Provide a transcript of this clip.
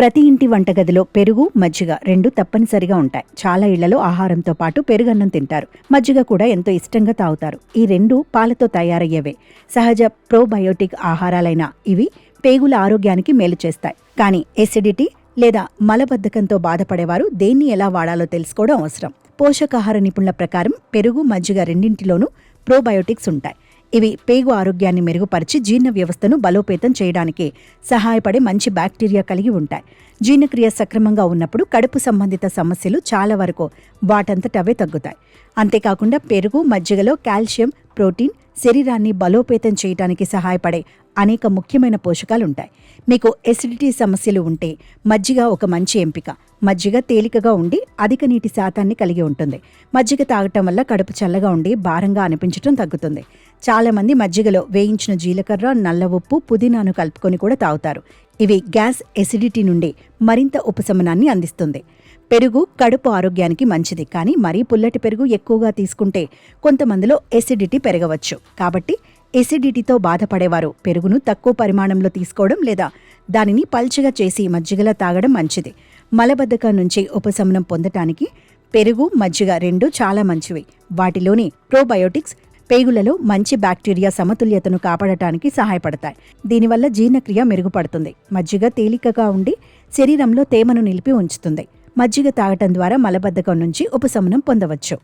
ప్రతి ఇంటి వంటగదిలో పెరుగు మజ్జిగ రెండు తప్పనిసరిగా ఉంటాయి. చాలా ఇళ్లలో ఆహారంతో పాటు పెరుగన్నం తింటారు. మజ్జిగ కూడా ఎంతో ఇష్టంగా తాగుతారు. ఈ రెండు పాలతో తయారయ్యేవే. సహజ ప్రోబయోటిక్ ఆహారాలైన ఇవి పేగుల ఆరోగ్యానికి మేలు చేస్తాయి. కానీ ఎసిడిటీ లేదా మలబద్ధకంతో బాధపడేవారు దేన్ని ఎలా వాడాలో తెలుసుకోవడం అవసరం. పోషకాహార నిపుణుల ప్రకారం పెరుగు మజ్జిగ రెండింటిలోనూ ప్రోబయోటిక్స్ ఉంటాయి. ఇవి పేగు ఆరోగ్యాన్ని మెరుగుపరిచి జీర్ణ వ్యవస్థను బలోపేతం చేయడానికి సహాయపడే మంచి బ్యాక్టీరియా కలిగి ఉంటాయి. జీర్ణక్రియ సక్రమంగా ఉన్నప్పుడు కడుపు సంబంధిత సమస్యలు చాలా వరకు వాటంతటవే తగ్గుతాయి. అంతేకాకుండా పెరుగు మజ్జిగలో కాల్షియం, ప్రోటీన్, శరీరాన్ని బలోపేతం చేయడానికి సహాయపడే అనేక ముఖ్యమైన పోషకాలుంటాయి. మీకు ఎసిడిటీ సమస్యలు ఉంటే మజ్జిగ ఒక మంచి ఎంపిక. మజ్జిగ తేలికగా ఉండి అధిక నీటి శాతాన్ని కలిగి ఉంటుంది. మజ్జిగ తాగటం వల్ల కడుపు చల్లగా ఉండి భారంగా అనిపించటం తగ్గుతుంది. చాలామంది మజ్జిగలో వేయించిన జీలకర్ర, నల్ల ఉప్పు, పుదీనాను కలుపుకొని కూడా తాగుతారు. ఇవి గ్యాస్, ఎసిడిటీ నుండి మరింత ఉపశమనాన్ని అందిస్తుంది. పెరుగు కడుపు ఆరోగ్యానికి మంచిది. కానీ మరీ పుల్లటి పెరుగు ఎక్కువగా తీసుకుంటే కొంతమందిలో ఎసిడిటీ పెరగవచ్చు. కాబట్టి ఎసిడిటీతో బాధపడేవారు పెరుగును తక్కువ పరిమాణంలో తీసుకోవడం లేదా దానిని పల్చగా చేసి మజ్జిగలా తాగడం మంచిది. మలబద్ధకం నుంచి ఉపశమనం పొందటానికి పెరుగు మజ్జిగ రెండు చాలా మంచివి. వాటిలోని ప్రోబయోటిక్స్ పేగులలో మంచి బ్యాక్టీరియా సమతుల్యతను కాపాడటానికి సహాయపడతాయి. దీనివల్ల జీర్ణక్రియ మెరుగుపడుతుంది. మజ్జిగ తేలికగా ఉండి శరీరంలో తేమను నిలిపి ఉంచుతుంది. మజ్జిగ తాగటం ద్వారా మలబద్ధకం నుంచి ఉపశమనం పొందవచ్చు.